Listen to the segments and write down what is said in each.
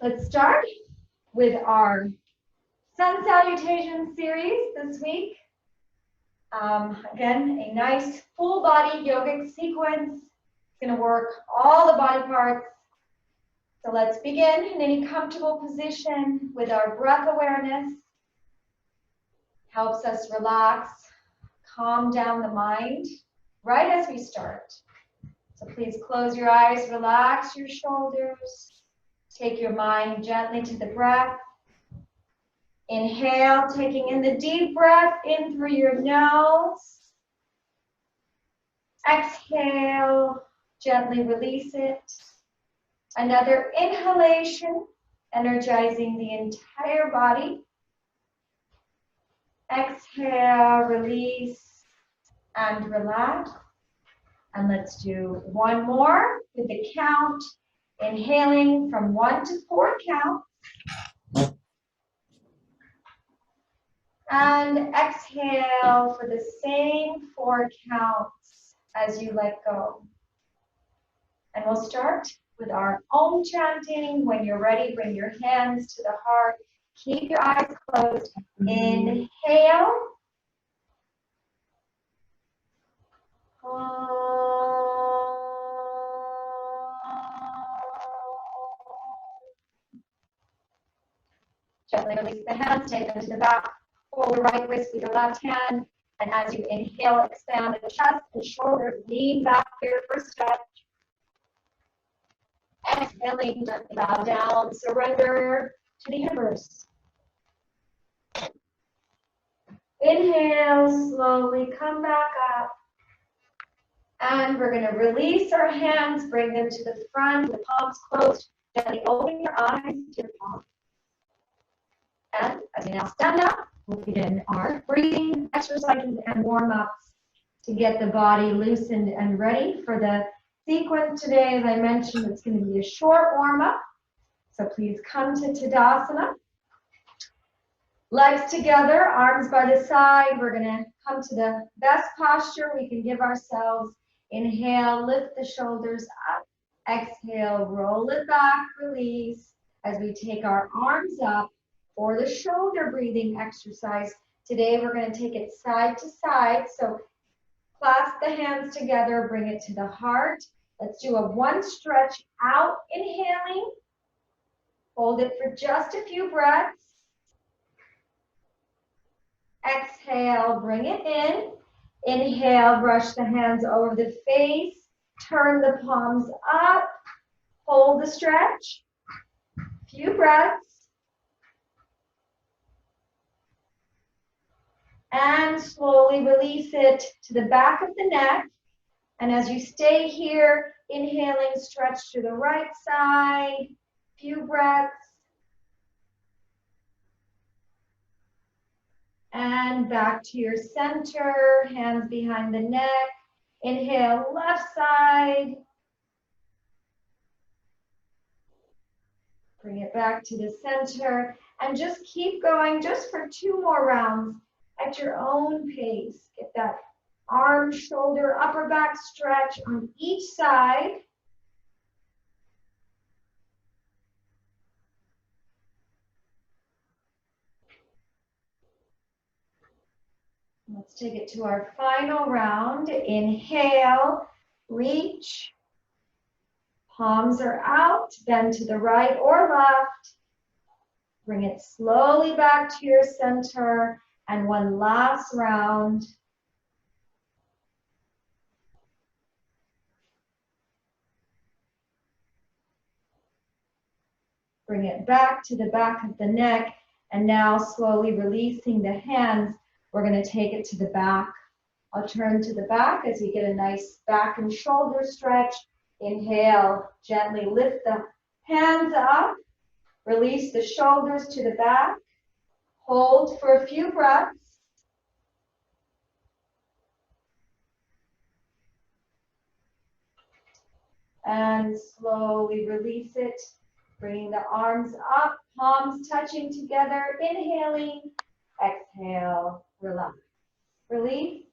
Let's start with our Sun Salutations series this week. Again, a nice full body yogic sequence. It's going to work all the body parts. So let's begin in any comfortable position with our breath awareness. Helps us relax, calm down the mind right as we start. So please close your eyes, relax your shoulders. Take your mind gently to the breath. Inhale, taking in the deep breath in through your nose. Exhale, gently release it. Another inhalation, energizing the entire body. Exhale, release, and relax. And let's do one more with the count. Inhaling from 1 to 4 count. And exhale for the same 4 counts as you let go. And we'll start with our Om chanting. When you're ready, bring your hands to the heart. Keep your eyes closed. Inhale. Gently release the hands, take them to the back. Hold the right wrist with your left hand. And as you inhale, expand the chest and shoulders. Lean back here for stretch. Exhaling, gently bow down. Surrender to the universe. Inhale, slowly come back up. And we're going to release our hands, bring them to the front, the palms closed. Gently open your eyes to your palms. And as we now stand up, we'll begin our breathing exercises and warm-ups to get the body loosened and ready for the sequence today. As I mentioned, it's going to be a short warm-up. So please come to Tadasana. Legs together, arms by the side. We're going to come to the best posture we can give ourselves. Inhale, lift the shoulders up. Exhale, roll it back, release. As we take our arms up for the shoulder breathing exercise. Today we're going to take it side to side. So clasp the hands together, bring it to the heart. Let's do a 1 stretch out, inhaling. Hold it for just a few breaths. Exhale, bring it in. Inhale, brush the hands over the face. Turn the palms up. Hold the stretch. Few breaths. And slowly release it to the back of the neck. And as you stay here, inhaling, stretch to the right side. Few breaths. And back to your center, hands behind the neck. Inhale, left side. Bring it back to the center. And just keep going just for 2 more rounds at your own pace. Get that arm, shoulder, upper back stretch on each side. Let's take it to our final round. Inhale, reach. Palms are out, bend to the right or left. Bring it slowly back to your center. And one last round. Bring it back to the back of the neck. And now slowly releasing the hands, we're going to take it to the back. I'll turn to the back as we get a nice back and shoulder stretch. Inhale, gently lift the hands up. Release the shoulders to the back. Hold for a few breaths. And slowly release it. Bring the arms up, palms touching together. Inhaling, exhale, relax. Release.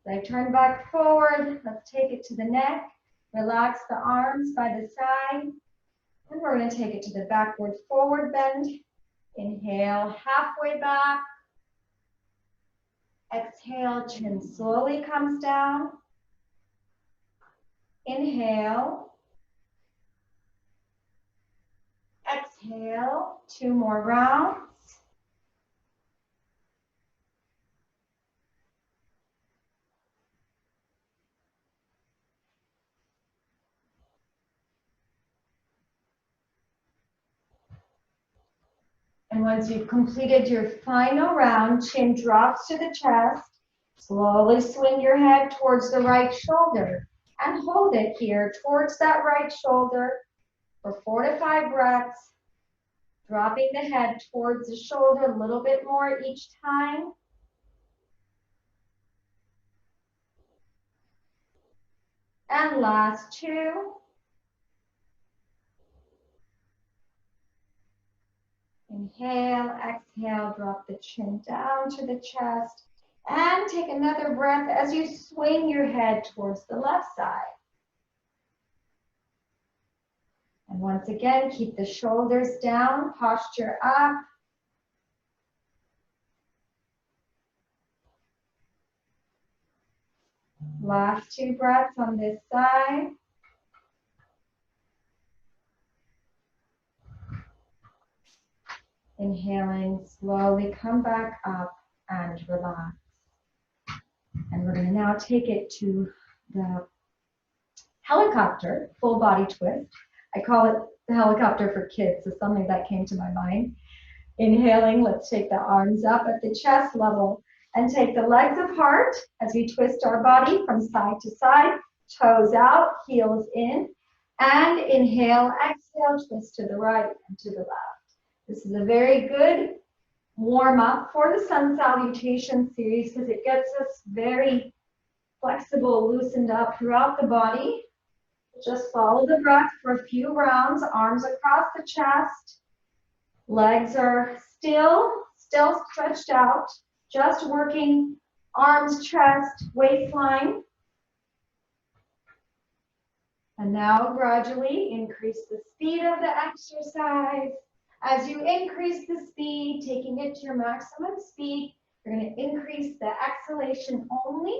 Then turn back forward. Let's take it to the neck. Relax the arms by the side. And we're going to take it to the backward forward bend. Inhale, halfway back. Exhale, chin slowly comes down. Inhale. Exhale, 2 more rounds. And once you've completed your final round, chin drops to the chest. Slowly swing your head towards the right shoulder and hold it here towards that right shoulder for 4 to 5 breaths. Dropping the head towards the shoulder a little bit more each time. And last 2. Inhale, exhale, drop the chin down to the chest. And take another breath as you swing your head towards the left side. And once again, keep the shoulders down, posture up. Last 2 breaths on this side. Inhaling, slowly come back up and relax. And we're going to now take it to the helicopter, full body twist. I call it the helicopter for kids, so something that came to my mind. Inhaling, let's take the arms up at the chest level and take the legs apart as we twist our body from side to side, toes out, heels in, and inhale, exhale, twist to the right and to the left. This is a very good warm up for the Sun Salutation series because it gets us very flexible, loosened up throughout the body. Just follow the breath for a few rounds, arms across the chest. Legs are still stretched out, just working arms, chest, waistline. And now gradually increase the speed of the exercise. As you increase the speed, taking it to your maximum speed, you're going to increase the exhalation only.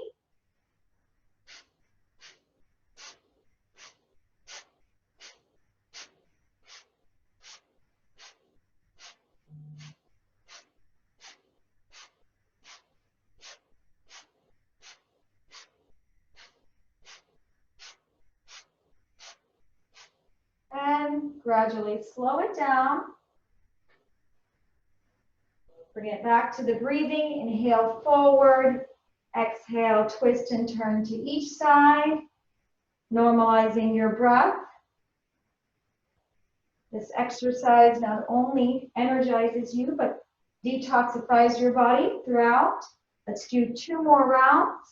And gradually slow it down. Bring it back to the breathing. Inhale forward. Exhale, twist and turn to each side. Normalizing your breath. This exercise not only energizes you, but detoxifies your body throughout. Let's do 2 more rounds.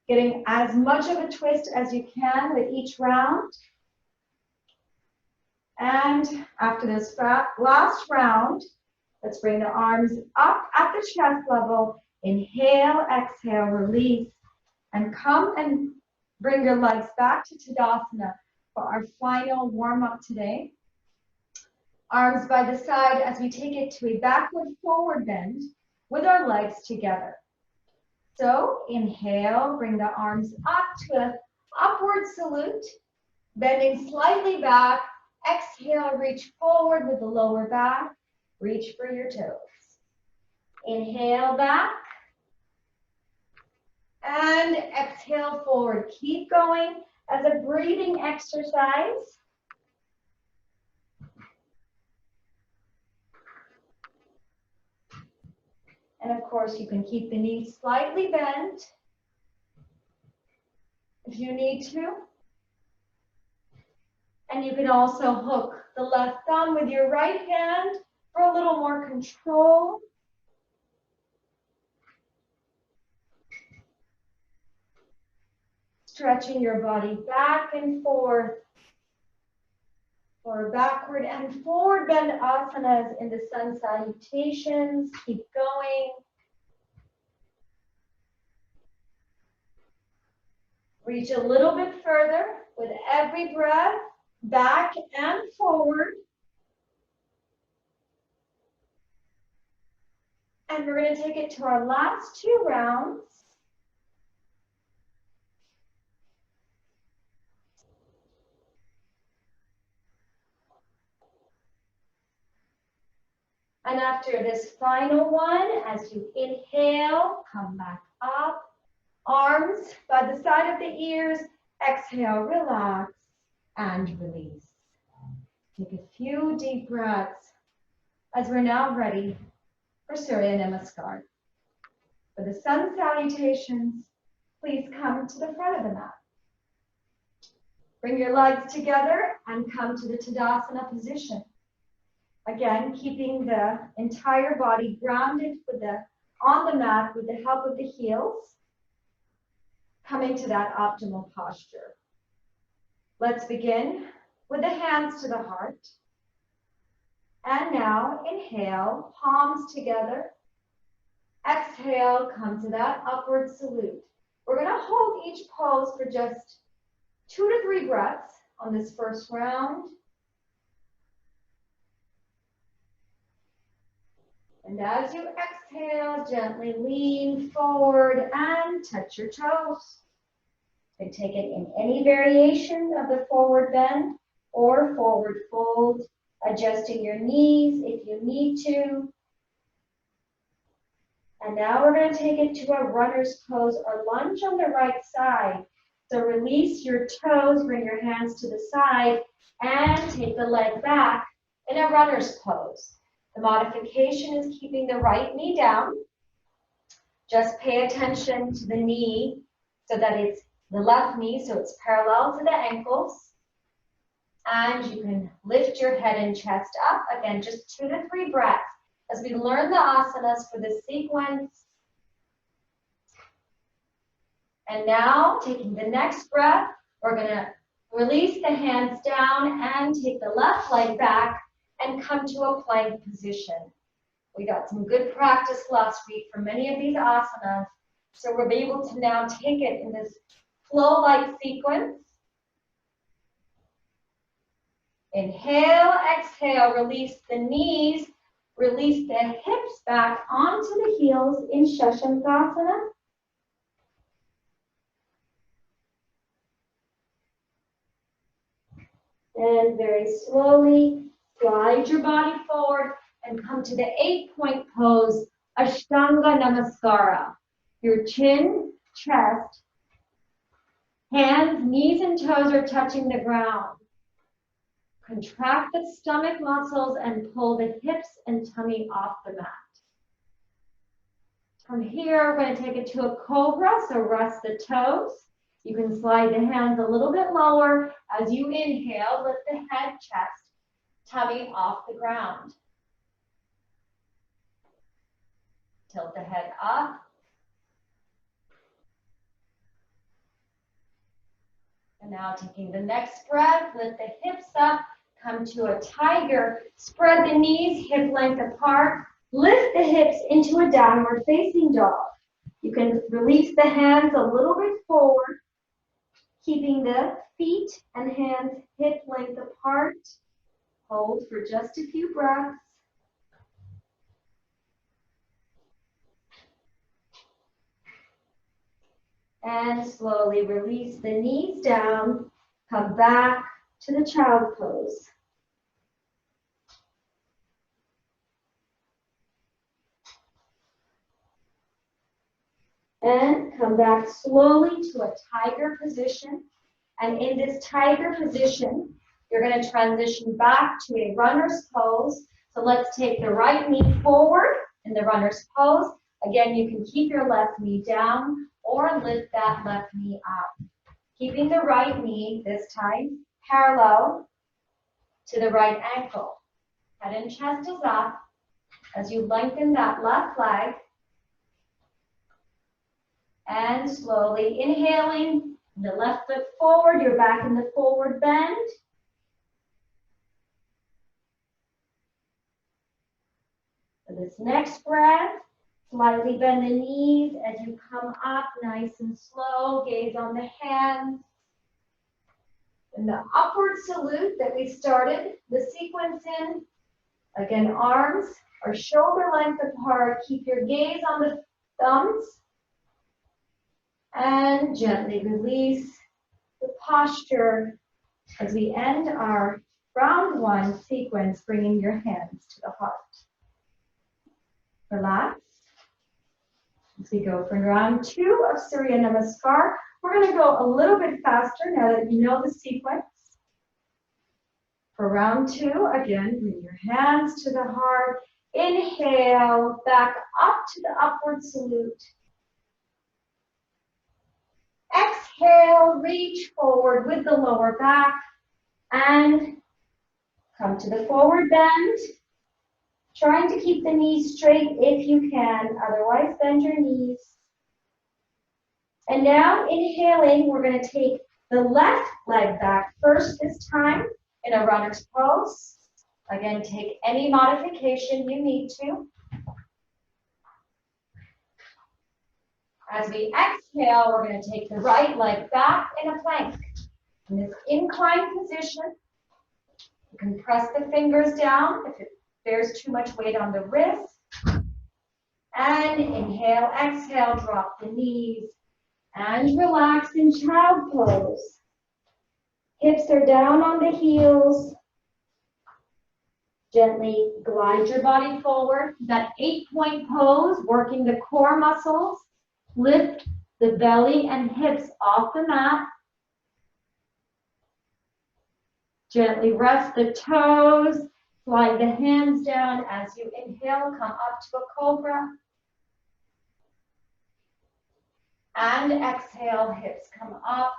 Getting as much of a twist as you can with each round. And after this last round, let's bring the arms up at the chest level. Inhale, exhale, release. And come and bring your legs back to Tadasana for our final warm-up today. Arms by the side as we take it to a backward forward bend with our legs together. So inhale, bring the arms up to an upward salute, bending slightly back. Exhale, reach forward with the lower back. Reach for your toes. Inhale back. And exhale forward. Keep going as a breathing exercise. And of course, you can keep the knees slightly bent if you need to. And you can also hook the left thumb with your right hand for a little more control. Stretching your body back and forth for backward and forward bend asanas in the Sun Salutations. Keep going. Reach a little bit further with every breath. back and forward. And we're going to take it to our last 2 rounds. And after this final one, as you inhale, come back up. Arms by the side of the ears. Exhale, relax, and release. Take a few deep breaths as we're now ready for Surya Namaskar. For the sun salutations, please come to the front of the mat. Bring your legs together and come to the Tadasana position. Again, keeping the entire body grounded on the mat with the help of the heels, coming to that optimal posture. Let's begin with the hands to the heart. And now inhale, palms together. Exhale, come to that upward salute. We're going to hold each pose for just 2 to 3 breaths on this first round. And as you exhale, gently lean forward and touch your toes. You can take it in any variation of the forward bend or forward fold, adjusting your knees if you need to. And now we're going to take it to a runner's pose or lunge on the right side. So release your toes, bring your hands to the side, and take the leg back in a runner's pose. The modification is keeping the right knee down. Just pay attention to the knee so that it's the left knee, so it's parallel to the ankles. And you can lift your head and chest up. Again, just 2 to 3 breaths as we learn the asanas for this sequence. And now, taking the next breath, we're going to release the hands down and take the left leg back and come to a plank position. We got some good practice last week for many of these asanas, so we'll be able to now take it in this flow-like sequence. Inhale, exhale, release the knees, release the hips back onto the heels in Shashangasana. And very slowly slide your body forward and come to the 8-point pose, Ashtanga Namaskara. Your chin, chest, hands, knees, and toes are touching the ground. Contract the stomach muscles and pull the hips and tummy off the mat. From here, we're going to take it to a cobra, so rest the toes. You can slide the hands a little bit lower. As you inhale, lift the head, chest, tummy off the ground. Tilt the head up. And now taking the next breath, lift the hips up, come to a tiger. Spread the knees hip length apart. Lift the hips into a downward facing dog. You can release the hands a little bit forward, keeping the feet and hands hip length apart. Hold for just a few breaths. And slowly release the knees down. Come back to the child pose. And come back slowly to a tiger position. And in this tiger position, you're going to transition back to a runner's pose. So let's take the right knee forward in the runner's pose. Again, you can keep your left knee down or lift that left knee up. Keeping the right knee, this time, parallel to the right ankle. Head and chest is up as you lengthen that left leg. And slowly inhaling, the left foot forward, you're back in the forward bend. For this next breath, slightly bend the knees as you come up nice and slow. Gaze on the hands. And the upward salute that we started the sequence in, again, arms are shoulder length apart. Keep your gaze on the thumbs. And gently release the posture as we end our round one sequence, bringing your hands to the heart. Relax. As we go for round two of Surya Namaskar, we're going to go a little bit faster now that you know the sequence. For round two, again, bring your hands to the heart. Inhale, back up to the upward salute. Exhale, reach forward with the lower back and come to the forward bend. Trying to keep the knees straight if you can, otherwise bend your knees. And now inhaling, we're going to take the left leg back first this time in a runner's pose. Again, take any modification you need to. As we exhale, we're going to take the right leg back in a plank. In this inclined position, you can press the fingers down if it bears too much weight on the wrist. And inhale, exhale, drop the knees. And relax in child pose. Hips are down on the heels. Gently glide your body forward. That 8-point pose, working the core muscles. Lift the belly and hips off the mat. Gently rest the toes. Slide the hands down as you inhale. Come up to a cobra. And exhale, hips come up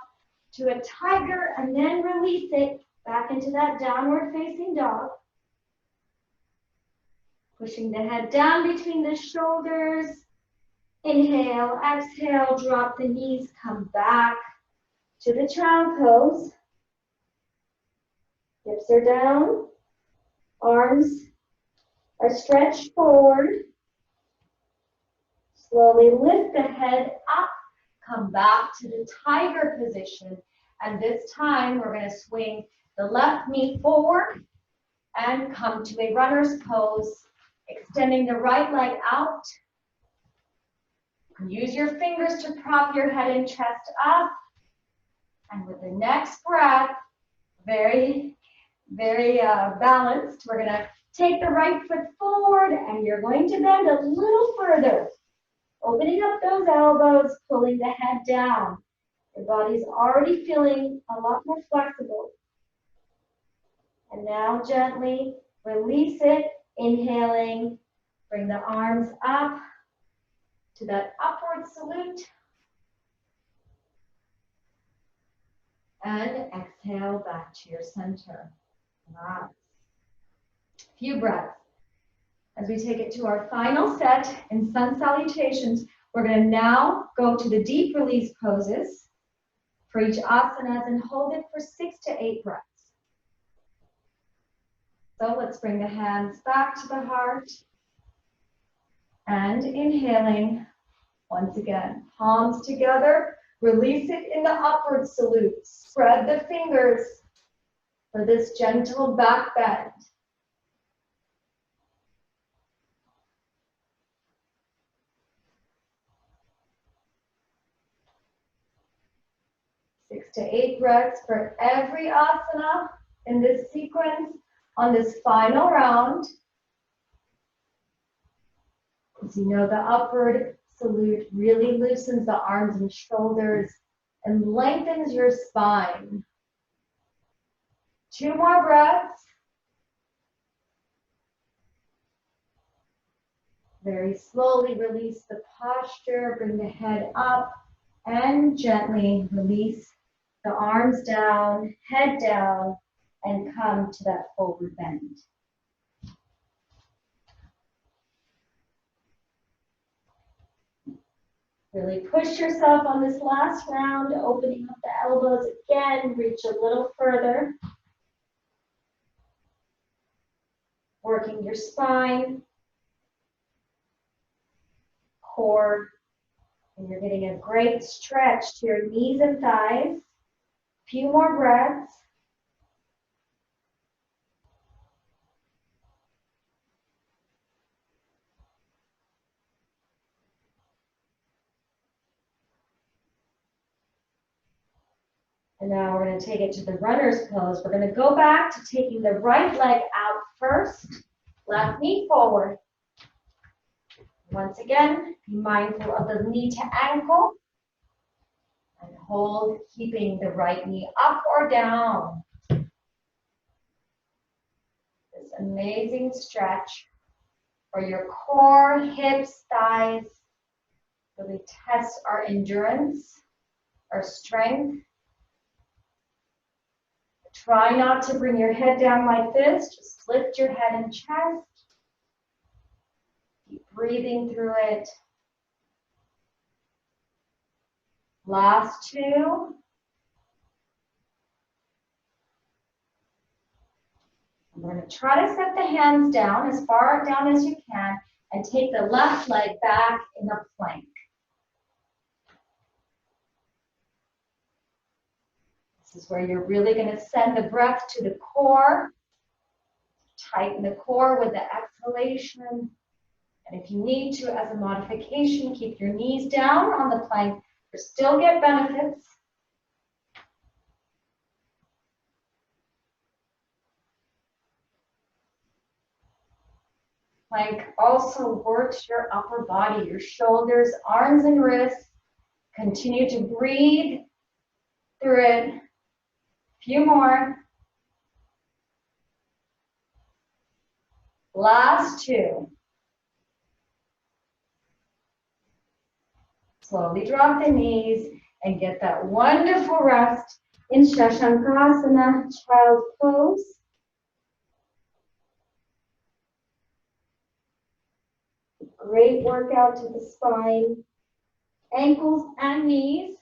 to a tiger and then release it back into that downward facing dog. Pushing the head down between the shoulders. Inhale, exhale, drop the knees, come back to the child pose. Hips are down, arms are stretched forward. Slowly lift the head up. Come back to the tiger position. And this time we're going to swing the left knee forward and come to a runner's pose, extending the right leg out. Use your fingers to prop your head and chest up. And with the next breath, very balanced, we're going to take the right foot forward and you're going to bend a little further. Opening up those elbows, pulling the head down. Your body's already feeling a lot more flexible. And now gently release it, inhaling. Bring the arms up to that upward salute. And exhale back to your center. Relax. A few breaths. As we take it to our final set in sun salutations, we're going to now go to the deep release poses for each asanas and hold it for 6 to 8 breaths. So let's bring the hands back to the heart and inhaling once again, palms together, release it in the upward salute. Spread the fingers for this gentle back bend. Six to 8 breaths for every asana in this sequence on this final round. As you know, the upward salute really loosens the arms and shoulders and lengthens your spine. 2 more breaths. Very slowly release the posture, bring the head up, and gently release the arms down, head down, and come to that forward bend. Really push yourself on this last round, opening up the elbows again, reach a little further. Working your spine, core, and you're getting a great stretch to your knees and thighs. A few more breaths. And now we're going to take it to the runner's pose. We're going to go back to taking the right leg out first, left knee forward. Once again, be mindful of the knee to ankle. And hold, keeping the right knee up or down. This amazing stretch for your core, hips, thighs. Really test our endurance, our strength. Try not to bring your head down like this. Just lift your head and chest. Keep breathing through it. Last two. We're going to try to set the hands down as far down as you can and take the left leg back in a plank. This is where you're really going to send the breath to the core. Tighten the core with the exhalation. And if you need to, as a modification, keep your knees down on the plank. You still get benefits. Plank also works your upper body, your shoulders, arms, and wrists. Continue to breathe through it. A few more. Last two. Slowly drop the knees and get that wonderful rest in Shashankasana, child pose. Great workout to the spine, ankles and knees.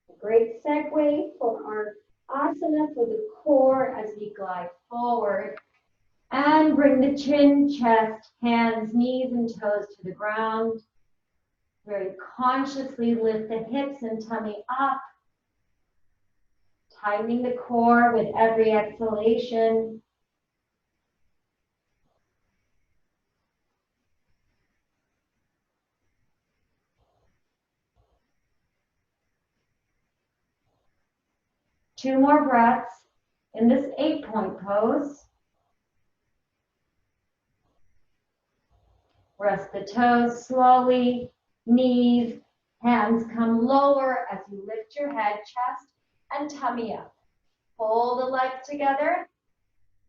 A great segue for our asana for the core as we glide forward. And bring the chin, chest, hands, knees, and toes to the ground. Very consciously lift the hips and tummy up. Tightening the core with every exhalation. Two more breaths in this 8-point pose. Rest the toes slowly, knees, hands come lower as you lift your head, chest, and tummy up. Pull the legs together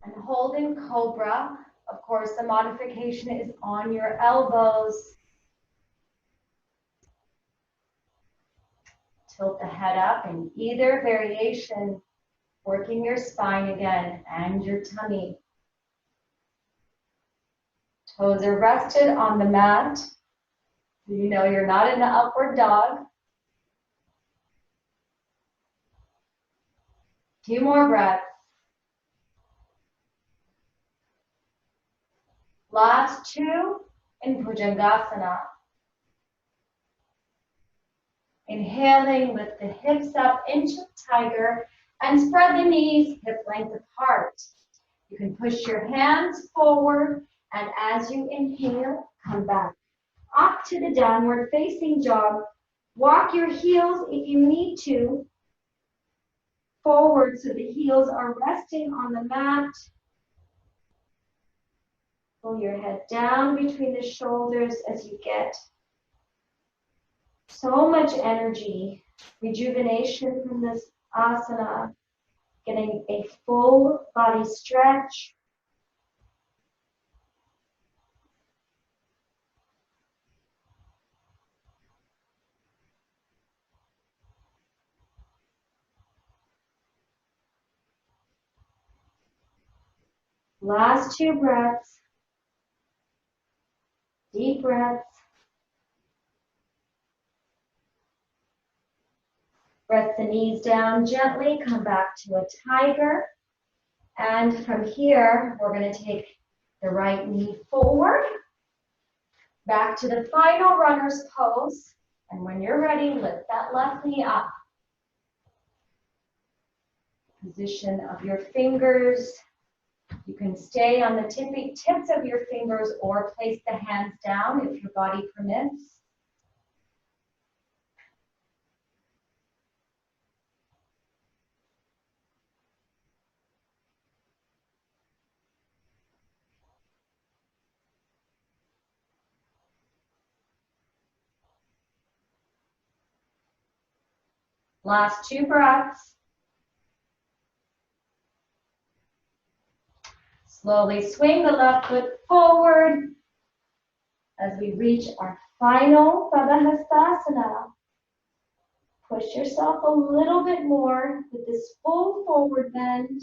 and hold in cobra. Of course, the modification is on your elbows. Tilt the head up in either variation, working your spine again and your tummy. Toes are rested on the mat. So you know you're not in the upward dog. Two more breaths. Last two in Bhujangasana. Inhaling, lift the hips up into tiger and spread the knees hip length apart. You can push your hands forward, and as you inhale, come back up to the downward facing dog. Walk your heels if you need to forward so the heels are resting on the mat. Pull your head down between the shoulders as you get so much energy, rejuvenation from this asana, getting a full body stretch. Last two breaths. Deep breaths. Press the knees down gently, come back to a tiger. And from here, we're going to take the right knee forward, back to the final runner's pose. And when you're ready, lift that left knee up. Position of your fingers. You can stay on the tips of your fingers or place the hands down if your body permits. Last 2 breaths. Slowly swing the left foot forward as we reach our final Padahastasana. Push yourself a little bit more with this full forward bend,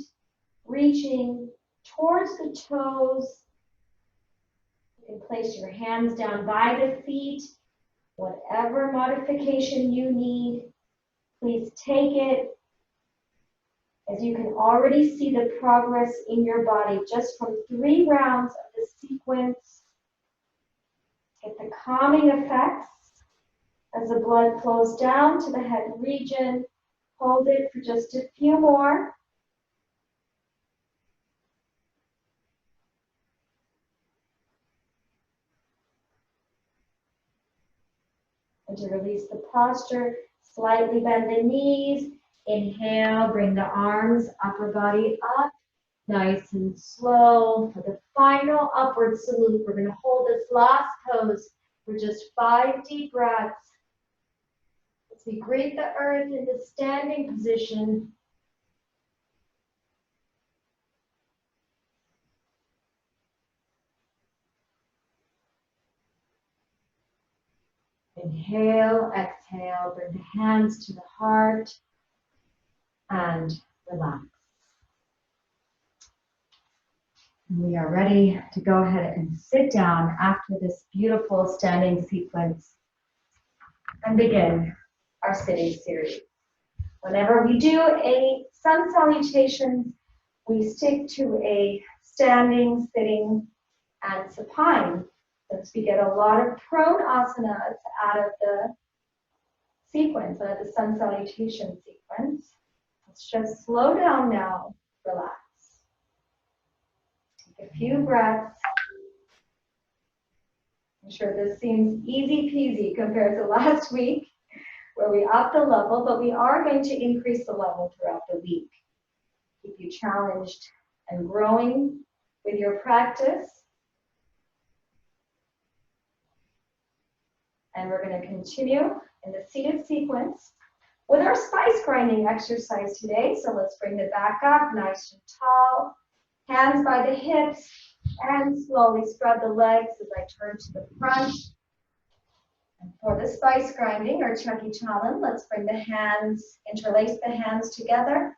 reaching towards the toes. You can place your hands down by the feet, whatever modification you need. Please take it. As you can already see the progress in your body just from 3 rounds of this sequence. Get the calming effects as the blood flows down to the head region. Hold it for just a few more. And to release the posture, slightly bend the knees. Inhale, bring the arms, upper body up, nice and slow. For the final upward salute, we're going to hold this last pose for just 5 deep breaths. As we greet the earth in the standing position. Inhale, exhale, bring the hands to the heart and relax. We are ready to go ahead and sit down after this beautiful standing sequence and begin our sitting series. Whenever we do a sun salutation, we stick to a standing, sitting, and supine, since we get a lot of prone asanas out of the sequence, out of the sun salutation sequence. Let's just slow down now, relax. Take a few breaths. I'm sure this seems easy peasy compared to last week, where we upped the level, but we are going to increase the level throughout the week. Keep you challenged and growing with your practice. And we're going to continue in the seated sequence with our spice grinding exercise today. So let's bring the back up, nice and tall, hands by the hips, and slowly spread the legs as I turn to the front. And for the spice grinding or Chucky Challen, let's bring the hands, interlace the hands together.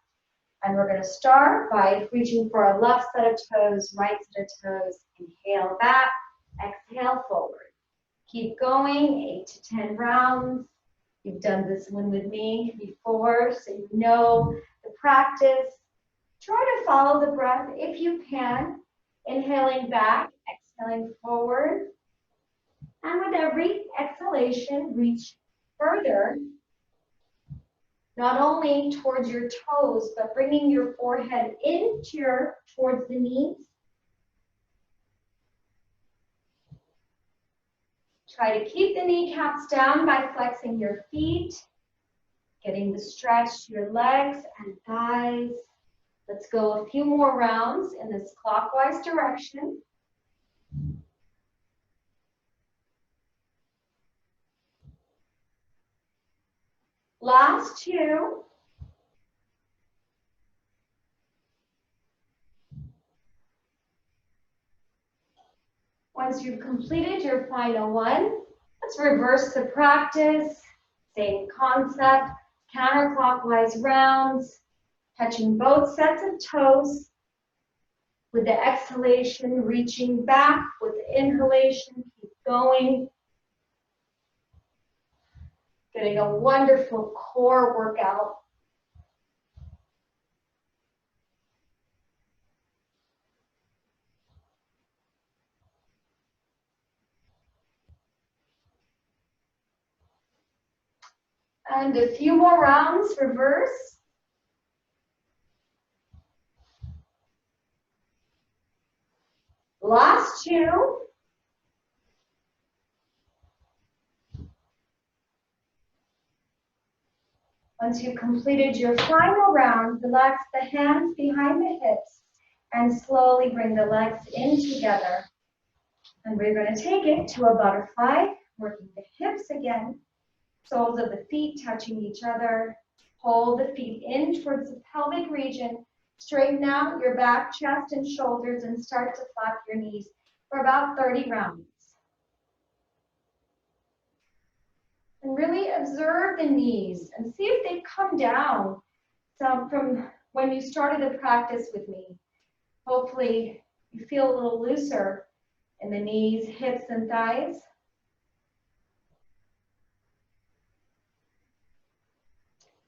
And we're going to start by reaching for our left set of toes, right set of toes. Inhale back, exhale forward. Keep going, 8 to 10 rounds. You've done this one with me before, so you know the practice. Try to follow the breath if you can. Inhaling back, exhaling forward. And with every exhalation, reach further, not only towards your toes, but bringing your forehead towards the knees. Try to keep the kneecaps down by flexing your feet, getting the stretch to your legs and thighs. Let's go a few more rounds in this clockwise direction. Last 2. Once you've completed your final one, let's reverse the practice. Same concept, counterclockwise rounds, touching both sets of toes. With the exhalation, reaching back. With the inhalation, keep going. Getting a wonderful core workout. And a few more rounds, reverse. Last two. Once you've completed your final round, relax the hands behind the hips and slowly bring the legs in together. And we're going to take it to a butterfly, working the hips again, soles of the feet touching each other. Hold the feet in towards the pelvic region. Straighten out your back, chest, and shoulders and start to flap your knees for about 30 rounds. And really observe the knees and see if they come down from when you started the practice with me. Hopefully you feel a little looser in the knees, hips, and thighs.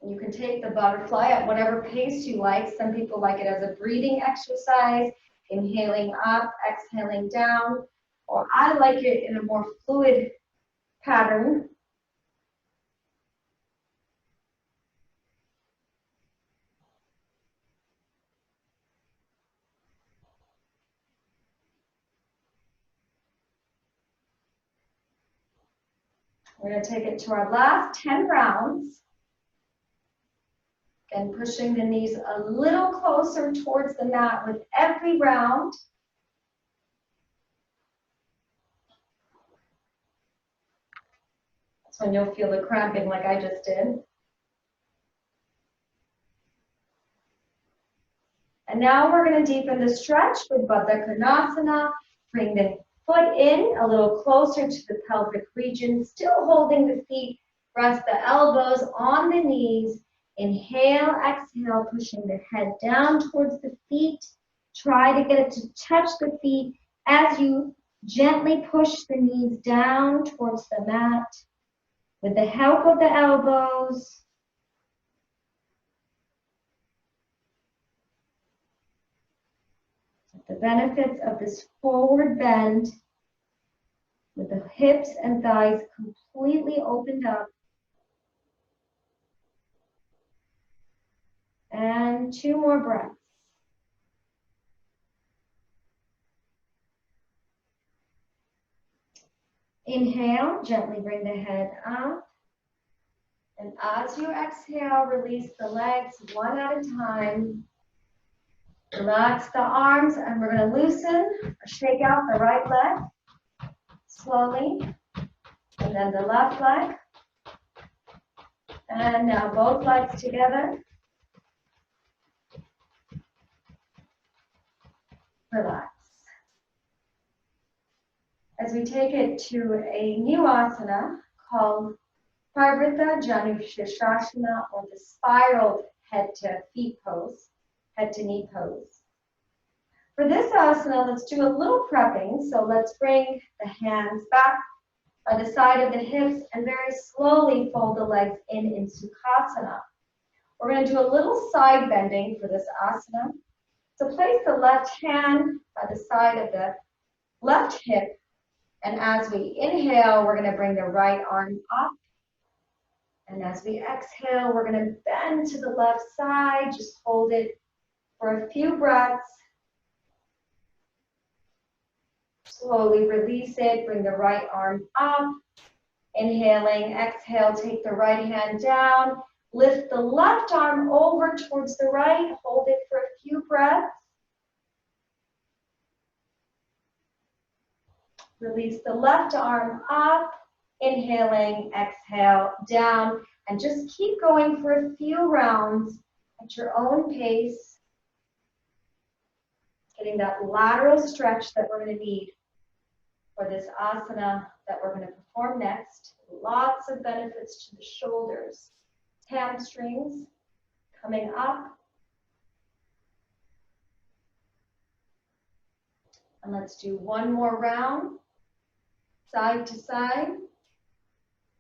You can take the butterfly at whatever pace you like. Some people like it as a breathing exercise, inhaling up, exhaling down, or I like it in a more fluid pattern. We're going to take it to our last 10 rounds. Again, pushing the knees a little closer towards the mat with every round. That's when you'll feel the cramping like I just did. And now we're going to deepen the stretch with Baddha Konasana. Bring the foot in a little closer to the pelvic region, still holding the feet. Rest the elbows on the knees. Inhale, exhale, pushing the head down towards the feet. Try to get it to touch the feet as you gently push the knees down towards the mat with the help of the elbows. The benefits of this forward bend with the hips and thighs completely opened up. And 2 more breaths. Inhale, gently bring the head up. And as you exhale, release the legs one at a time. Relax the arms, and we're going to loosen or shake out the right leg slowly. And then the left leg. And now both legs together. Relax. As we take it to a new asana called Parvrita Janushirshasana, or the spiraled head to feet pose, head to knee pose. For this asana, let's do a little prepping. So let's bring the hands back by the side of the hips and very slowly fold the legs in Sukhasana. We're going to do a little side bending for this asana. So place the left hand by the side of the left hip, and as we inhale, we're going to bring the right arm up. And as we exhale, we're going to bend to the left side. Just hold it for a few breaths. Slowly release it, bring the right arm up. Inhaling, exhale, take the right hand down. Lift the left arm over towards the right. Hold it for a few breaths. Release the left arm up. Inhaling, exhale, down. And just keep going for a few rounds at your own pace. Getting that lateral stretch that we're going to need for this asana that we're going to perform next. Lots of benefits to the shoulders, hamstrings coming up. And let's do one more round, side to side.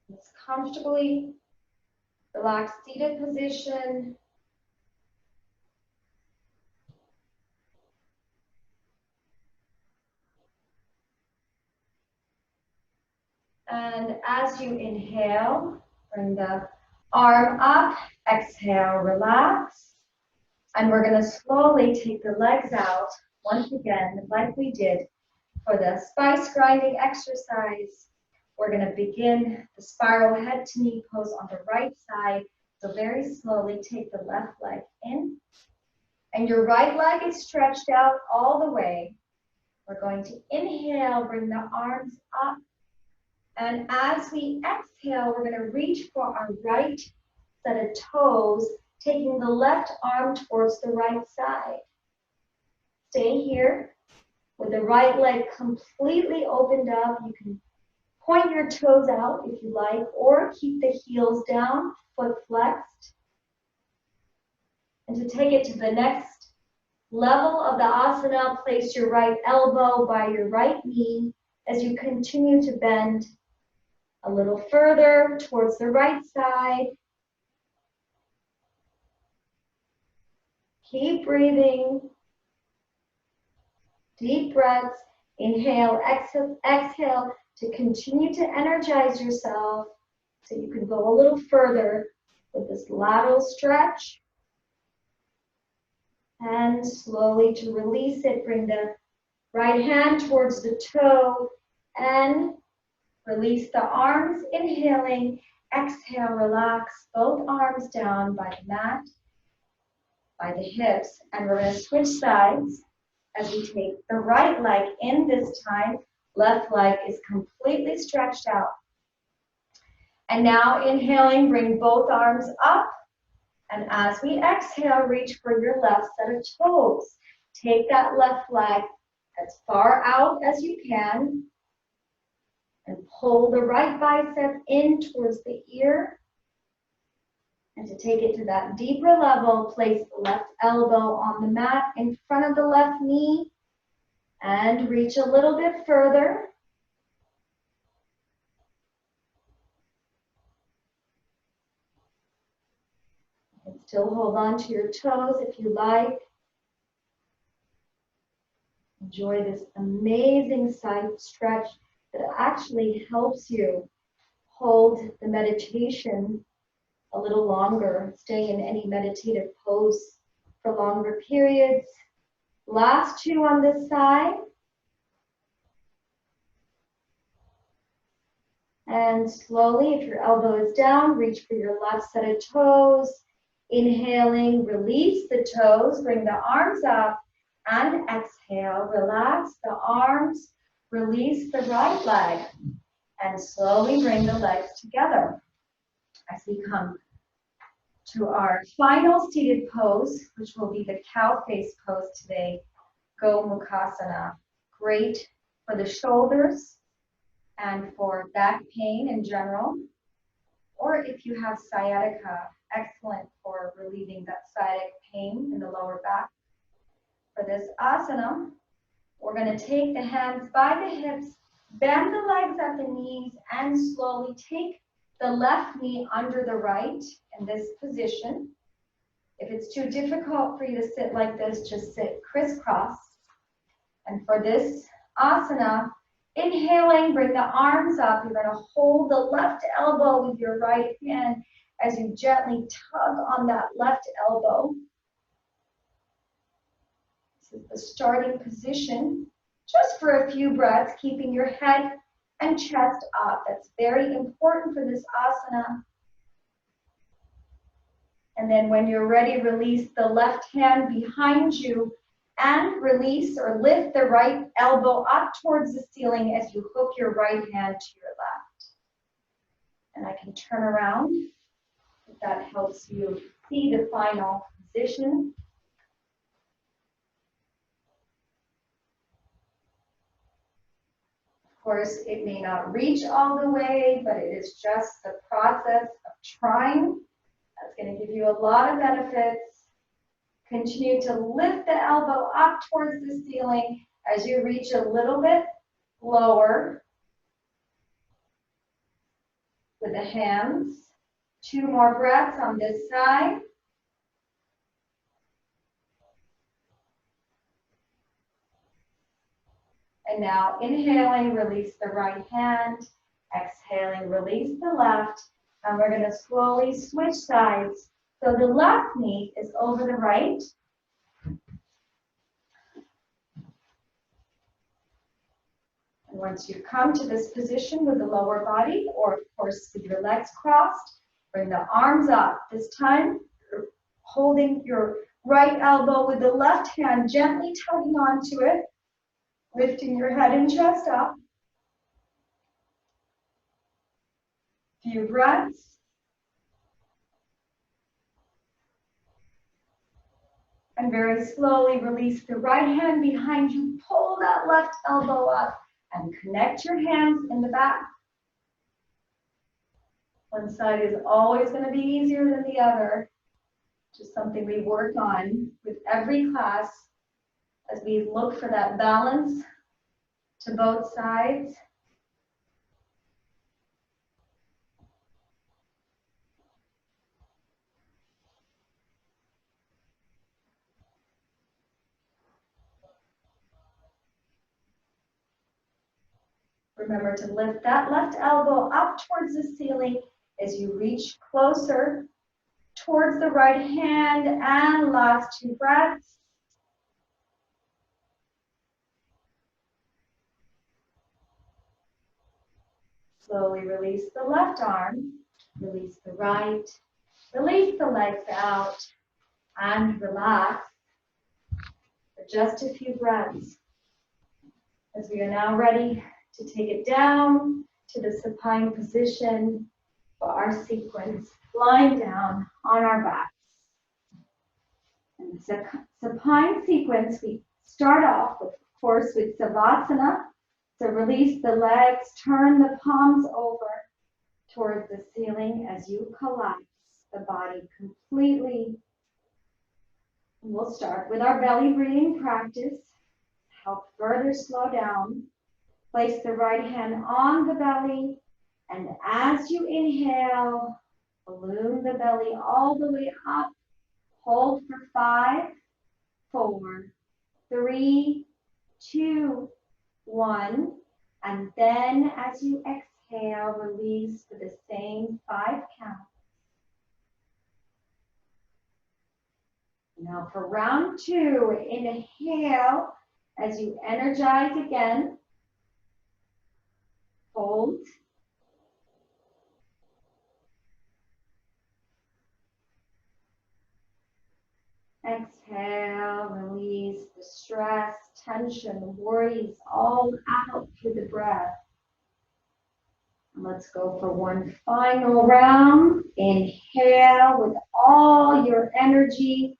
Let's comfortably relax seated position. And as you inhale, bring the arm up, exhale, relax. And we're going to slowly take the legs out once again, like we did For the spice grinding exercise, we're going to begin the spiral head to knee pose on the right side. So very slowly take the left leg in. And your right leg is stretched out all the way. We're going to inhale, bring the arms up. And as we exhale, we're going to reach for our right set of toes, taking the left arm towards the right side. Stay here with the right leg completely opened up. You can point your toes out if you like, or keep the heels down, foot flexed. And to take it to the next level of the asana, place your right elbow by your right knee as you continue to bend a little further towards the right side. Keep breathing. Deep breaths. Inhale, exhale, exhale to continue to energize yourself so you can go a little further with this lateral stretch. And slowly to release it, bring the right hand towards the toe and release the arms. Inhaling, exhale, relax both arms down by the mat, by the hips. And we're going to switch sides as we take the right leg in this time. Left leg is completely stretched out. And now inhaling, bring both arms up. And as we exhale, reach for your left set of toes. Take that left leg as far out as you can. And pull the right bicep in towards the ear. And to take it to that deeper level, place the left elbow on the mat in front of the left knee. And reach a little bit further. And still hold on to your toes if you like. Enjoy this amazing side stretch that actually helps you hold the meditation a little longer, stay in any meditative pose for longer periods. Last two on this side. And slowly, if your elbow is down, reach for your left set of toes. Inhaling, release the toes, bring the arms up, and exhale, relax the arms, release the right leg, and slowly bring the legs together as we come to our final seated pose, which will be the cow face pose today, Go Mukhasana. Great for the shoulders and for back pain in general, or if you have sciatica, excellent for relieving that sciatic pain in the lower back. For this asana, we're going to take the hands by the hips, bend the legs at the knees, and slowly take the left knee under the right in this position. If it's too difficult for you to sit like this, just sit crisscross. And for this asana, inhaling, bring the arms up. You're going to hold the left elbow with your right hand as you gently tug on that left elbow. This is the starting position, just for a few breaths, keeping your head and chest up. That's very important for this asana. And then when you're ready, release the left hand behind you and release or lift the right elbow up towards the ceiling as you hook your right hand to your left. And I can turn around if that helps you see the final position. Of course, it may not reach all the way, but it is just the process of trying. That's going to give you a lot of benefits. Continue to lift the elbow up towards the ceiling as you reach a little bit lower with the hands. 2 more breaths on this side. And now inhaling, release the right hand. Exhaling, release the left. And we're going to slowly switch sides. So the left knee is over the right. Once you come to this position with the lower body, or of course with your legs crossed, bring the arms up. This time, you're holding your right elbow with the left hand, gently tugging onto it, lifting your head and chest up. Few breaths. And very slowly release the right hand behind you. Pull that left elbow up and connect your hands in the back. One side is always going to be easier than the other. Just something we work on with every class as we look for that balance to both sides. Remember to lift that left elbow up towards the ceiling as you reach closer towards the right hand, and last 2 breaths. Slowly release the left arm, release the right, release the legs out, and relax for just a few breaths. As we are now ready to take it down to the supine position for our sequence, lying down on our backs. In the supine sequence, we start off, of course, with Savasana. So release the legs, turn the palms over towards the ceiling as you collapse the body completely. And we'll start with our belly breathing practice. Help further slow down. Place the right hand on the belly, and as you inhale, balloon the belly all the way up. Hold for 5, 4, 3, 2, 1. And then as you exhale, release for the same 5 counts. Now for round 2, inhale as you energize again. Hold. Exhale, release the stress, tension, worries all out through the breath. And let's go for one final round. Inhale with all your energy.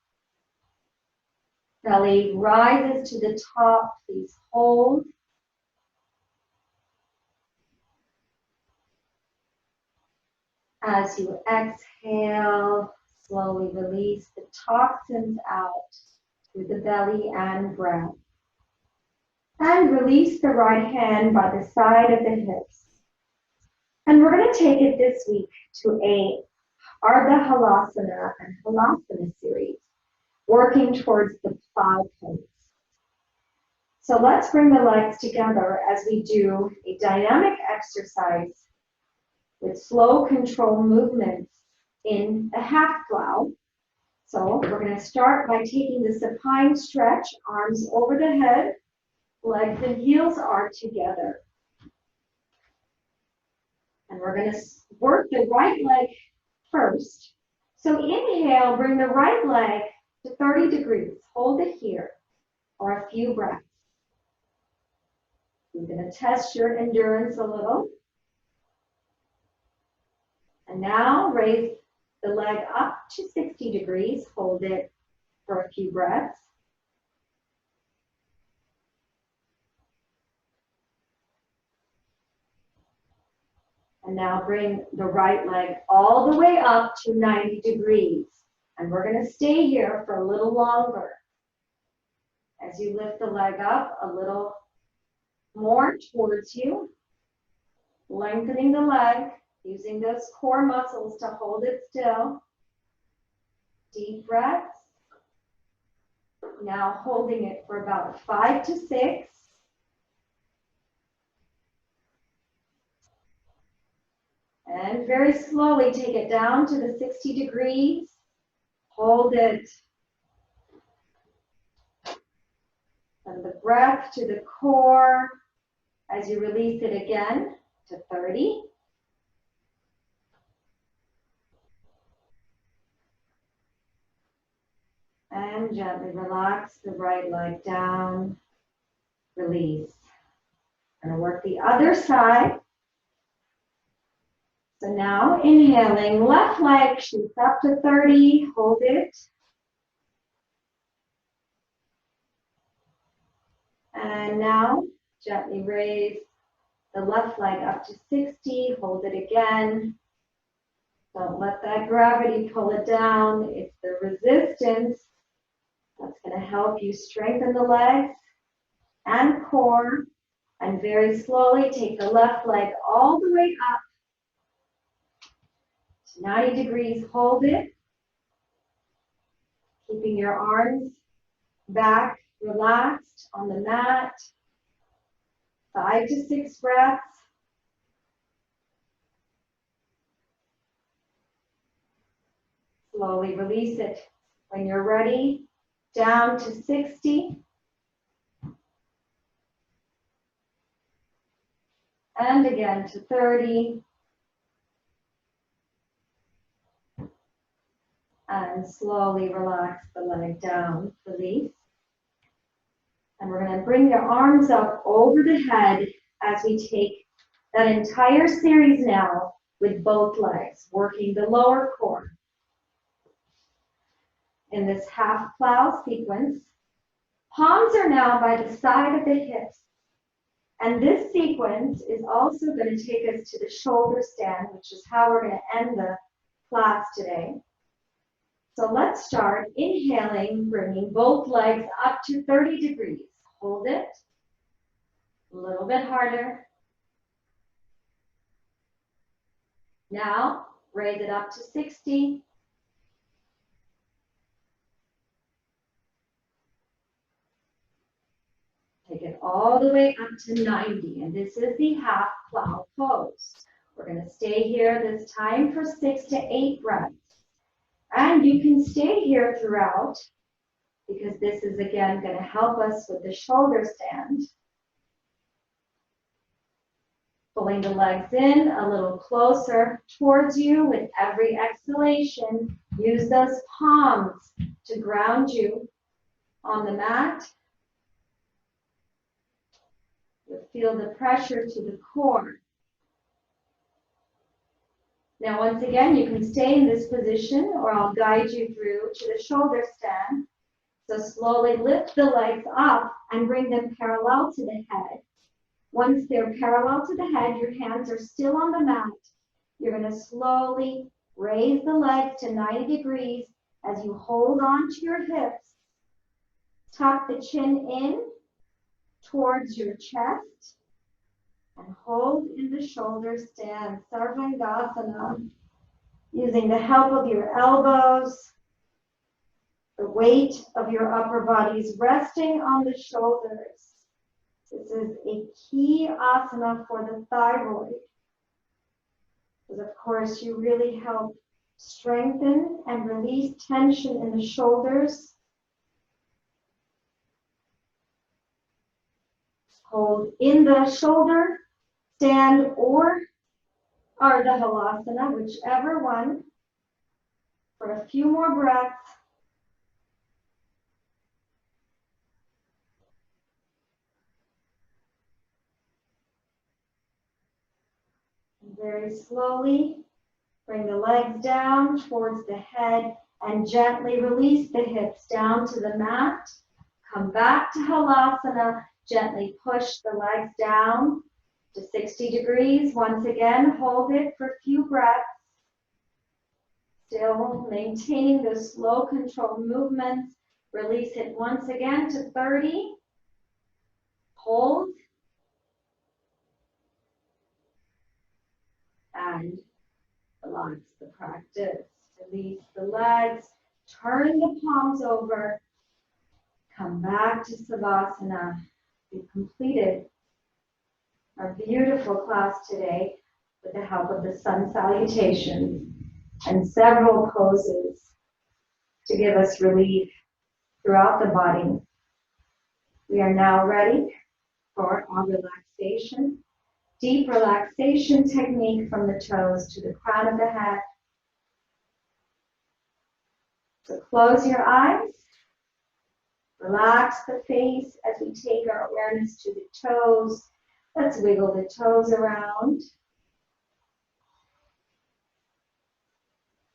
Belly rises to the top. Please hold. As you exhale, slowly release the toxins out through the belly and breath. And release the right hand by the side of the hips. And we're going to take it this week to a Ardha Halasana and Halasana series, working towards the plow pose. So let's bring the legs together as we do a dynamic exercise with slow control movements in a half plow. So we're going to start by taking the supine stretch, arms over the head, legs and heels are together. And we're going to work the right leg first. So inhale, bring the right leg to 30 degrees. Hold it here for a few breaths. You're going to test your endurance a little. And now raise the leg up to 60 degrees. Hold it for a few breaths. And now bring the right leg all the way up to 90 degrees. And we're going to stay here for a little longer. As you lift the leg up a little more towards you, lengthening the leg, using those core muscles to hold it still. Deep breaths. Now holding it for about 5 to 6. And very slowly take it down to the 60 degrees. Hold it. And the breath to the core. As you release it again to 30. And gently relax the right leg down. Release. Going to work the other side. So now inhaling, left leg shoots up to 30. Hold it. And now gently raise the left leg up to 60. Hold it again. Don't let that gravity pull it down. It's the resistance that's going to help you strengthen the legs and core. And very slowly take the left leg all the way up to 90 degrees. Hold it. Keeping your arms back, relaxed on the mat. 5 to 6 breaths. Slowly release it. When you're ready, down to 60. And again to 30. And slowly relax the leg down, release. And we're going to bring your arms up over the head as we take that entire series now with both legs, working the lower core. In this half plow sequence, palms are now by the side of the hips. And this sequence is also going to take us to the shoulder stand, which is how we're going to end the class today. So let's start inhaling, bringing both legs up to 30 degrees. Hold it. A little bit harder. Now, raise it up to 60. Take it all the way up to 90. And this is the half plow pose. We're going to stay here this time for 6 to 8 breaths. And you can stay here throughout because this is again going to help us with the shoulder stand. Pulling the legs in a little closer towards you with every exhalation. Use those palms to ground you on the mat. You'll feel the pressure to the core. Now, once again, you can stay in this position or I'll guide you through to the shoulder stand. So slowly lift the legs up and bring them parallel to the head. Once they're parallel to the head, your hands are still on the mat. You're going to slowly raise the legs to 90 degrees as you hold on to your hips. Tuck the chin in towards your chest. And hold in the shoulder stand, Sarvangasana, using the help of your elbows, the weight of your upper bodies resting on the shoulders. This is a key asana for the thyroid. Because of course you really help strengthen and release tension in the shoulders. Hold in the shoulder stand or Ardha Halasana, whichever one, for a few more breaths. And very slowly, bring the legs down towards the head and gently release the hips down to the mat. Come back to Halasana, gently push the legs down to 60 degrees. Once again, hold it for a few breaths. Still maintaining those slow controlled movements. Release it once again to 30. Hold. And relax the practice. Release the legs. Turn the palms over. Come back to Savasana. We've completed our beautiful class today with the help of the sun salutations and several poses to give us relief throughout the body. We are now ready for our relaxation. Deep relaxation technique from the toes to the crown of the head. So close your eyes. Relax the face as we take our awareness to the toes. Let's wiggle the toes around.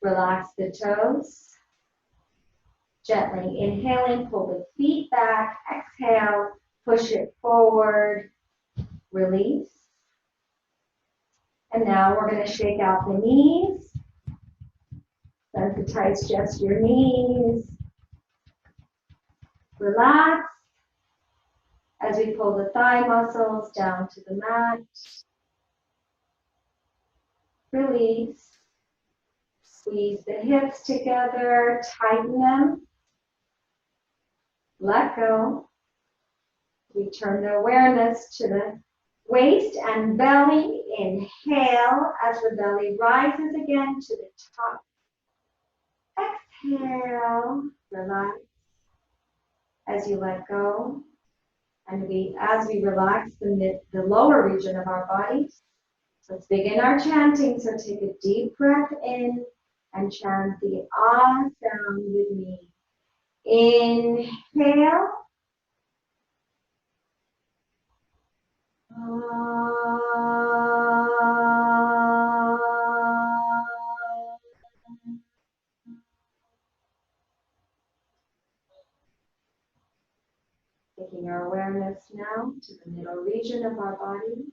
Relax the toes. Gently inhaling, pull the feet back. Exhale, push it forward. Release. And now we're going to shake out the knees. Sensitize just your knees. Relax as we pull the thigh muscles down to the mat. Release. Squeeze the hips together, tighten them. Let go. We turn the awareness to the waist and belly. Inhale as the belly rises again to the top. Exhale, relax as you let go. And as we relax the lower region of our bodies, let's begin our chanting. So take a deep breath in and chant the ah sound with me. Inhale. Taking our awareness now to the middle region of our body.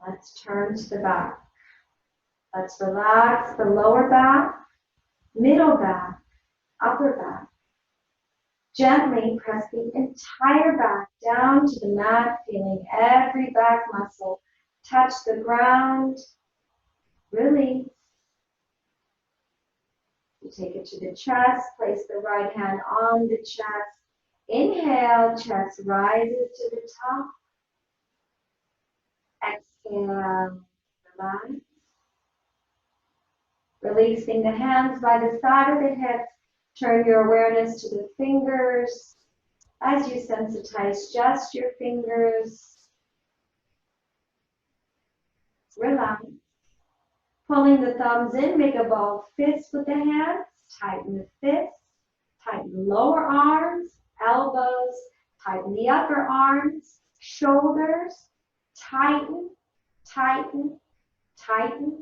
Let's turn to the back. Let's relax the lower back, middle back, upper back. Gently press the entire back down to the mat, feeling every back muscle touch the ground. Release. You take it to the chest, place the right hand on the chest. Inhale, chest rises to the top. Exhale, relax. Releasing the hands by the side of the hips. Turn your awareness to the fingers. As you sensitize just your fingers. Relax. Pulling the thumbs in, make a ball fist with the hands. Tighten the fists. Tighten the lower arms, elbows. Tighten the upper arms, shoulders. Tighten, tighten, tighten.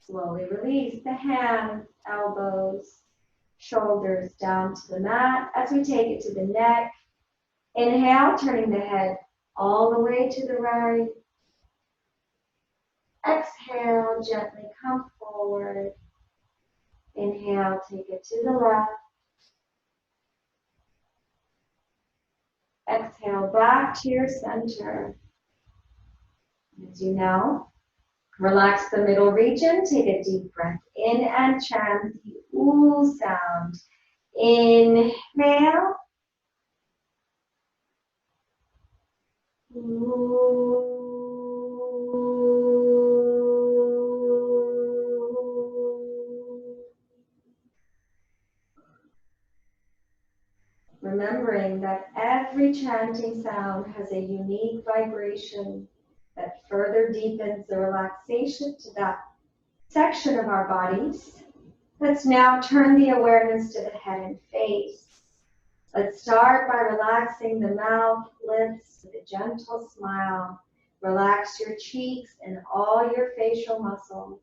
Slowly release the hands, elbows, shoulders down to the mat as we take it to the neck. Inhale, turning the head all the way to the right. Exhale, gently come forward. Inhale, take it to the left. Exhale, back to your center. As you now relax the middle region, take a deep breath in and chant the ooh sound. Inhale. Ooh. Remembering that every chanting sound has a unique vibration that further deepens the relaxation to that section of our bodies. Let's now turn the awareness to the head and face. Let's start by relaxing the mouth, lips with a gentle smile. Relax your cheeks and all your facial muscles.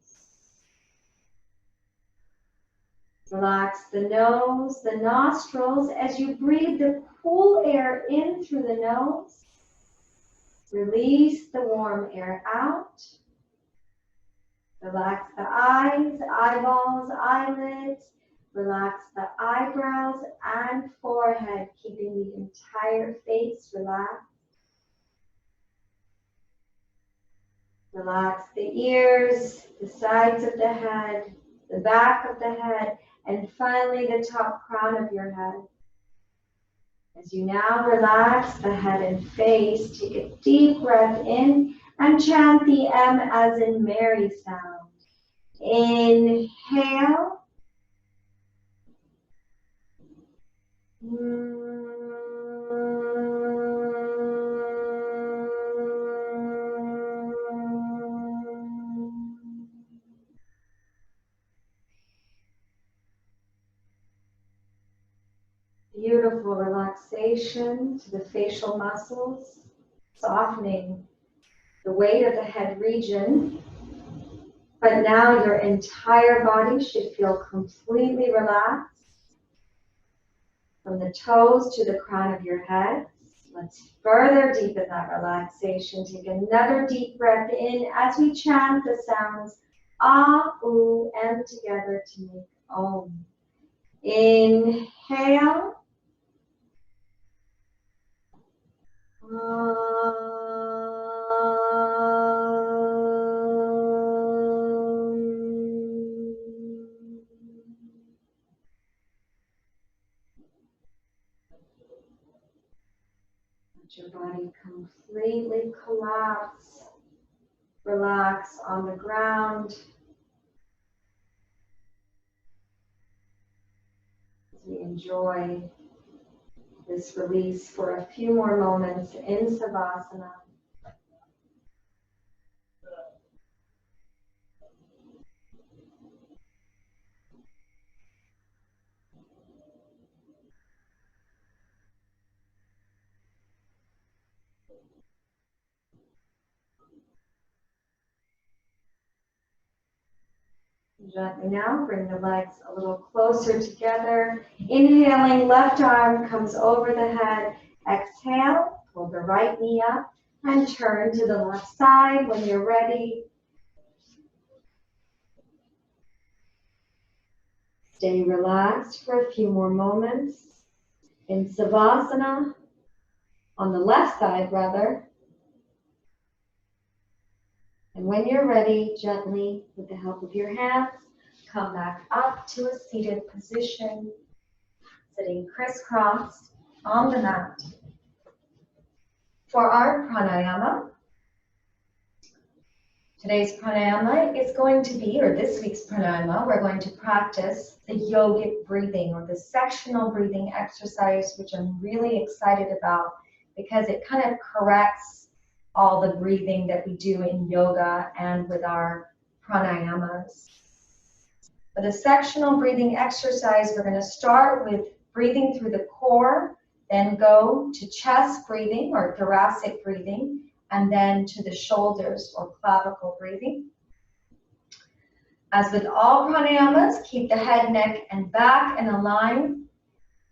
Relax the nose, the nostrils as you breathe the cool air in through the nose. Release the warm air out. Relax the eyes, eyeballs, eyelids. Relax the eyebrows and forehead, keeping the entire face relaxed. Relax the ears, the sides of the head, the back of the head, and finally the top crown of your head. As you now relax the head and face, take a deep breath in and chant the M as in Mary sound. Inhale. beautiful relaxation to the facial muscles, softening the weight of the head region. But now your entire body should feel completely relaxed from the toes to the crown of your head. Let's further deepen that relaxation. Take another deep breath in as we chant the sounds ah, oo, and together to make om. Inhale. Let your body completely collapse. Relax on the ground. As we enjoy this release for a few more moments in Savasana. Gently now, bring the legs a little closer together. Inhaling, left arm comes over the head. Exhale, pull the right knee up and turn to the left side when you're ready. Stay relaxed for a few more moments in Savasana, on the left side rather. And when you're ready, gently, with the help of your hands, come back up to a seated position, sitting crisscrossed on the mat. For our pranayama, today's pranayama is going to be, or this week's pranayama, we're going to practice the yogic breathing or the sectional breathing exercise, which I'm really excited about because it kind of corrects all the breathing that we do in yoga and with our pranayamas. For the sectional breathing exercise, we're going to start with breathing through the core, then go to chest breathing or thoracic breathing, and then to the shoulders or clavicle breathing. As with all pranayamas, keep the head, neck, and back in a line.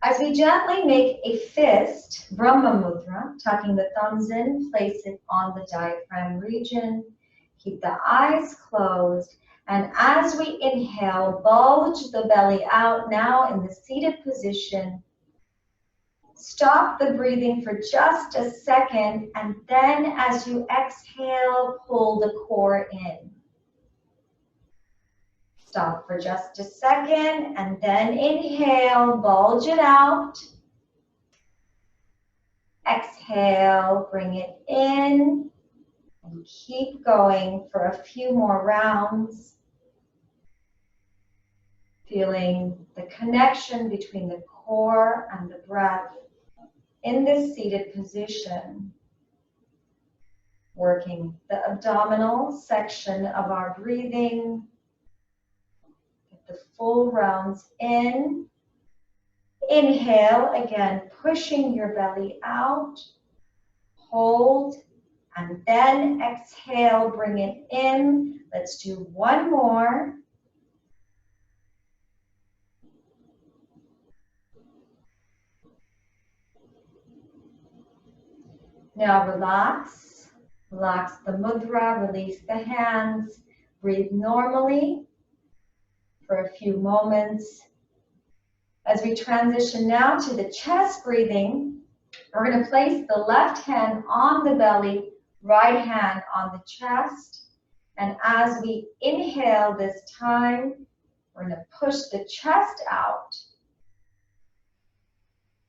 As we gently make a fist, Brahma Mudra, tucking the thumbs in, place it on the diaphragm region. Keep the eyes closed. And as we inhale, bulge the belly out now in the seated position. Stop the breathing for just a second, and then as you exhale, pull the core in. Stop for just a second, and then inhale, bulge it out. Exhale, bring it in, and keep going for a few more rounds. Feeling the connection between the core and the breath in this seated position. Working the abdominal section of our breathing. Get the full rounds in. Inhale, again, pushing your belly out. Hold, and then exhale, bring it in. Let's do one more. Now relax. Relax the mudra, release the hands. Breathe normally for a few moments. As we transition now to the chest breathing, we're going to place the left hand on the belly, right hand on the chest. And as we inhale this time, we're going to push the chest out.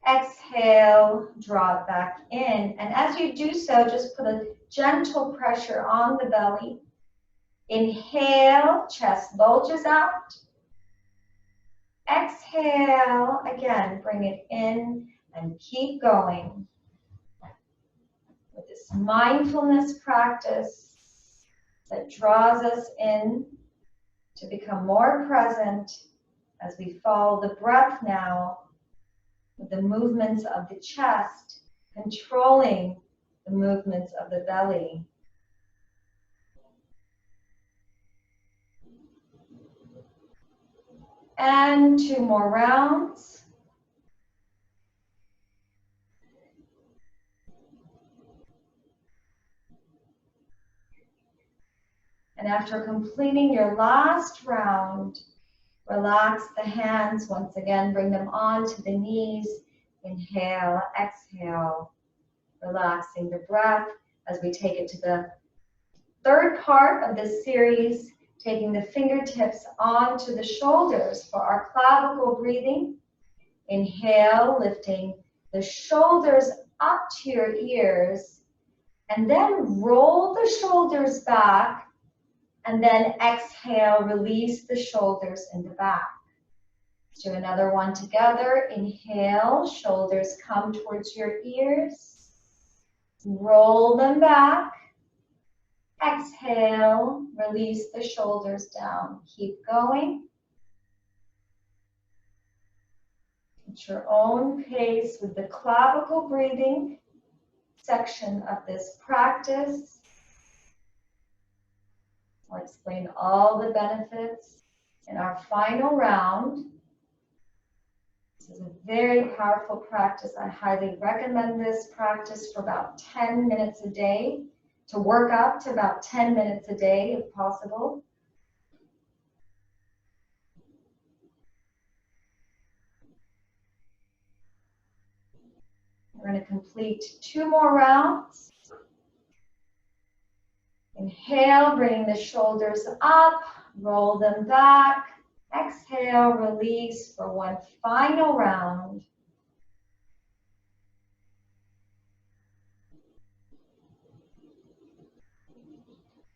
Exhale, draw it back in. And as you do so, just put a gentle pressure on the belly. Inhale, chest bulges out. Exhale, again, bring it in and keep going. With this mindfulness practice that draws us in to become more present as we follow the breath now with the movements of the chest, controlling the movements of the belly. And 2 more rounds. And after completing your last round, relax the hands once again, bring them onto the knees. Inhale, exhale, relaxing the breath as we take it to the third part of this series, taking the fingertips onto the shoulders for our clavicle breathing. Inhale, lifting the shoulders up to your ears, and then roll the shoulders back, and then exhale, release the shoulders in the back. Let's do another one together. Inhale, shoulders come towards your ears, roll them back. Exhale, release the shoulders down. Keep going. At your own pace with the clavicle breathing section of this practice. I'll explain all the benefits in our final round. This is a very powerful practice. I highly recommend this practice for about 10 minutes a day, to work up to about 10 minutes a day if possible. We're going to complete 2 more rounds. Inhale, bring the shoulders up, roll them back. Exhale, release for one final round.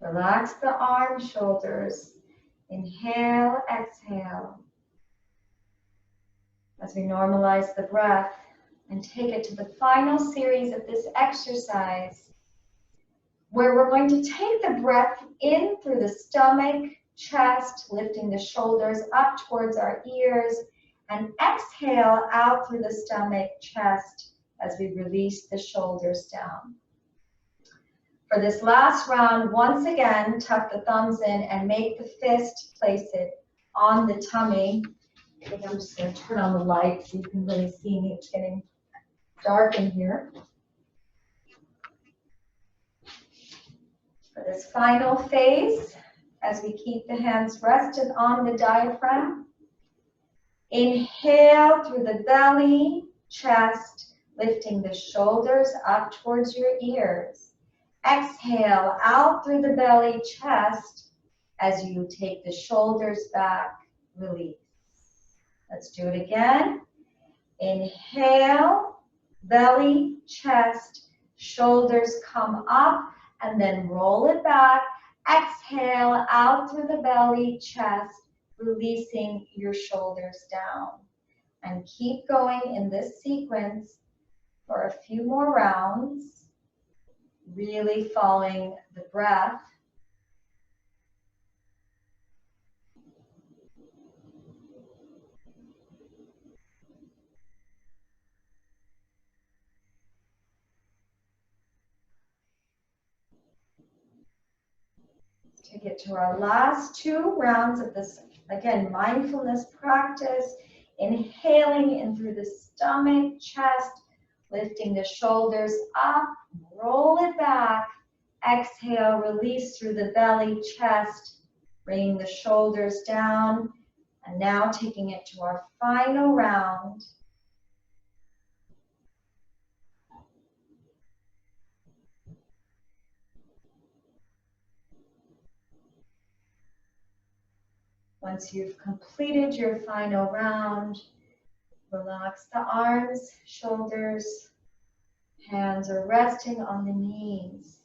Relax the arms, shoulders. Inhale, exhale. As we normalize the breath and take it to the final series of this exercise, where we're going to take the breath in through the stomach, chest, lifting the shoulders up towards our ears, and exhale out through the stomach, chest, as we release the shoulders down. For this last round, once again, tuck the thumbs in and make the fist, place it on the tummy. I think I'm just going to turn on the light so you can really see me. It's getting dark in here. For this final phase, as we keep the hands rested on the diaphragm, inhale through the belly, chest, lifting the shoulders up towards your ears. Exhale out through the belly, chest, as you take the shoulders back, release. Let's do it again. Inhale, belly, chest, shoulders come up, and then roll it back. Exhale out through the belly, chest, releasing your shoulders down. And keep going in this sequence for a few more rounds. Really following the breath. To get to our last 2 rounds of this, again, mindfulness practice, inhaling in through the stomach, chest, lifting the shoulders up, roll it back. Exhale, release through the belly, chest, bringing the shoulders down. And now taking it to our final round. Once you've completed your final round, relax the arms, shoulders, hands are resting on the knees.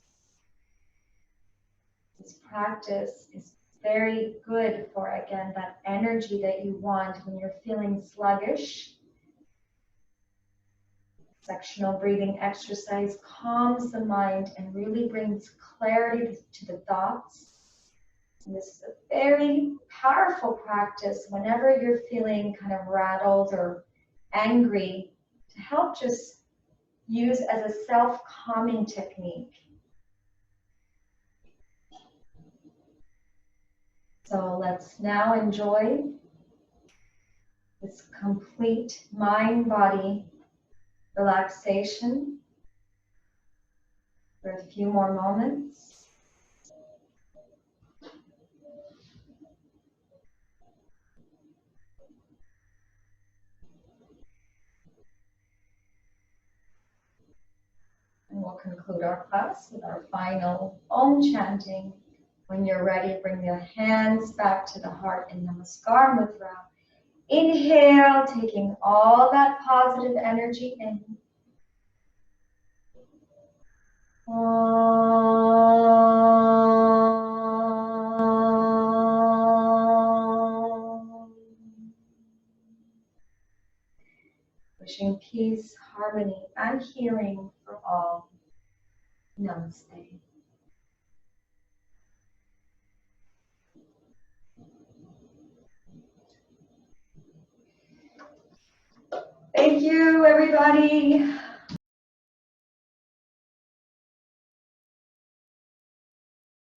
This practice is very good for, again, that energy that you want when you're feeling sluggish. Sectional breathing exercise calms the mind and really brings clarity to the thoughts. And this is a very powerful practice whenever you're feeling kind of rattled or angry. help just use as a self-calming technique. So let's now enjoy this complete mind-body relaxation for a few more moments. And we'll conclude our class with our final Om chanting. When you're ready, bring your hands back to the heart in Namaskar Mudra. Inhale, taking all that positive energy in. Wishing peace, harmony, and healing for all. Namaste. Thank you, everybody.